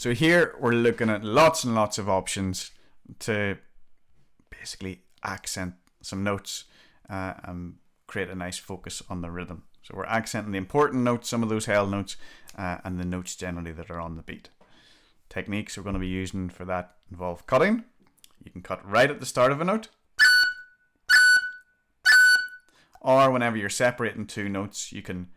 So here we're looking at lots and lots of options to basically accent some notes and create a nice focus on the rhythm. So we're accenting the important notes, some of those held notes, and the notes generally that are on the beat. Techniques we're going to be using for that involve cutting. You can cut right at the start of a note, or whenever you're separating two notes, you can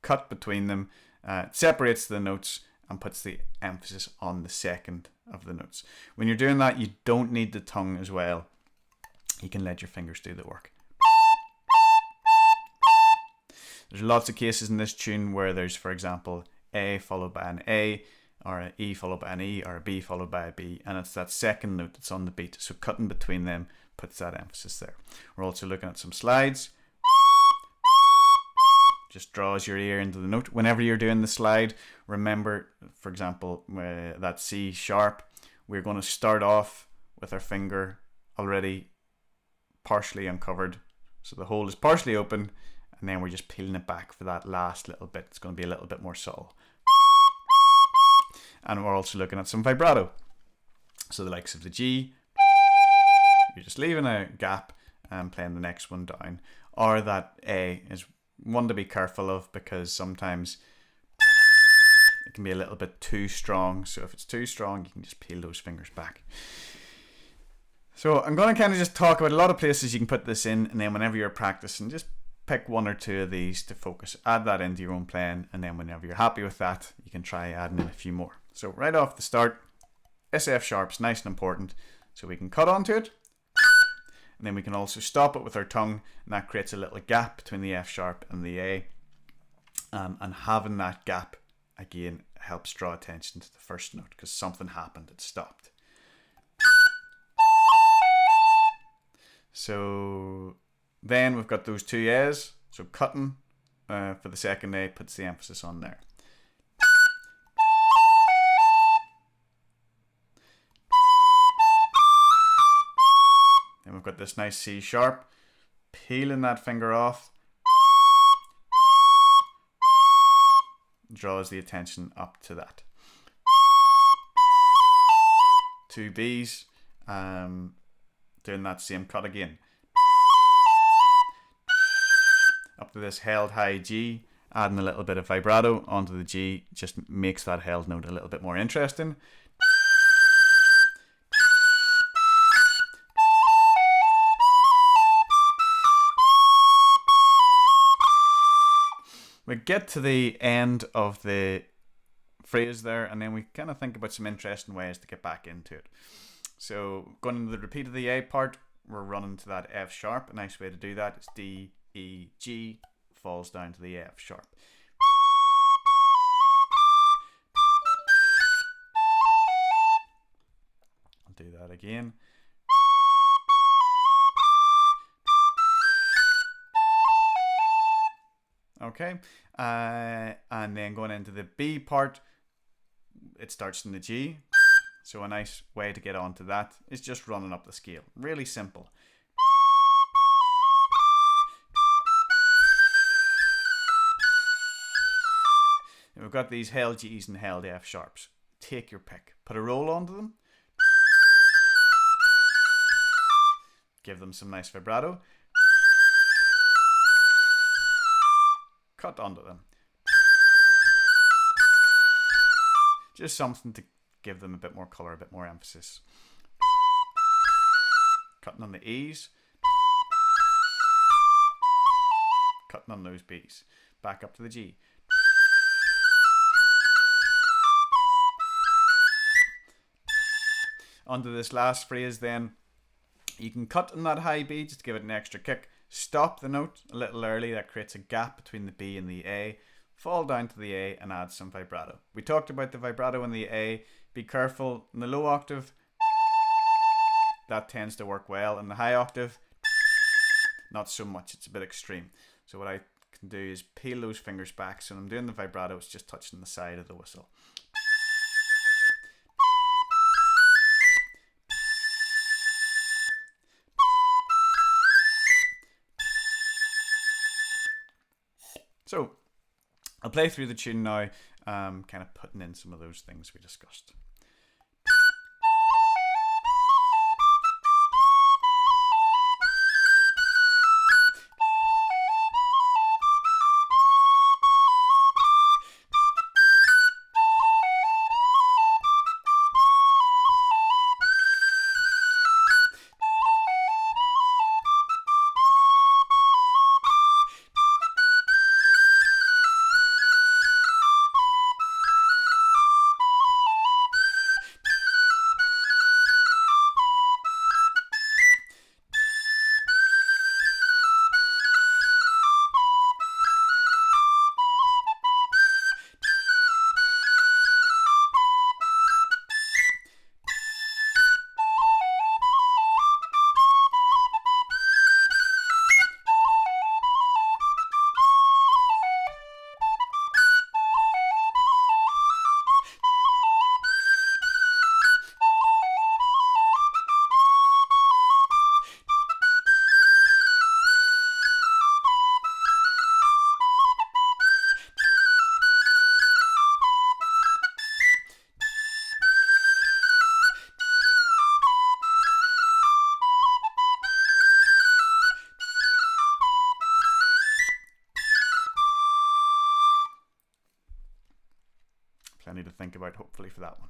cut between them. It separates the notes and puts the emphasis on the second of the notes. When you're doing that, you don't need the tongue as well. You can let your fingers do the work. There's lots of cases in this tune where there's, for example, A followed by an A, or an E followed by an E, or a B followed by a B, and it's that second note that's on the beat. So cutting between them puts that emphasis there. We're also looking at some slides. Just draws your ear into the note. Whenever you're doing the slide, remember, for example, that C sharp, we're going to start off with our finger already partially uncovered. So the hole is partially open, and then we're just peeling it back for that last little bit. It's going to be a little bit more subtle. And we're also looking at some vibrato. So the likes of the G, you're just leaving a gap and playing the next one down. Or that A is one to be careful of, because sometimes it can be a little bit too strong. So if it's too strong, you can just peel those fingers back. So I'm going to kind of just talk about a lot of places you can put this in, and then whenever you're practicing, just pick one or two of these to focus. Add that into your own playing, and then whenever you're happy with that, you can try adding in a few more. So right off the start, this F sharp's nice and important, so we can cut onto it, and then we can also stop it with our tongue, and that creates a little gap between the F sharp and the A. And having that gap, again, helps draw attention to the first note, because something happened, it stopped. So then we've got those two A's, so cutting for the second A puts the emphasis on there. Then we've got this nice C sharp, peeling that finger off, draws the attention up to that. Two B's, doing that same cut again. Up to this held high G, adding a little bit of vibrato onto the G just makes that held note a little bit more interesting. We get to the end of the phrase there, and then we kind of think about some interesting ways to get back into it. So going into the repeat of the A part, we're running to that F sharp. A nice way to do that is D, E, G, falls down to the F sharp. I'll do that again. Okay, and then going into the B part, it starts in the G. So a nice way to get onto that is just running up the scale. Really simple. And we've got these held G's and held F sharps. Take your pick. Put a roll onto them. Give them some nice vibrato. Cut onto them. Just something to give them a bit more colour, a bit more emphasis. Cutting on the E's. Cutting on those B's. Back up to the G. Onto this last phrase then. You can cut on that high B just to give it an extra kick. Stop the note a little early. That creates a gap between the B and the A. Fall down to the A and add some vibrato. We talked about the vibrato in the A. Be careful in the low octave. That tends to work well. In the high octave, not so much. It's a bit extreme. So what I can do is peel those fingers back. So when I'm doing the vibrato, it's just touching the side of the whistle. So I'll play through the tune now, kind of putting in some of those things we discussed. Plenty to think about, hopefully, for that one.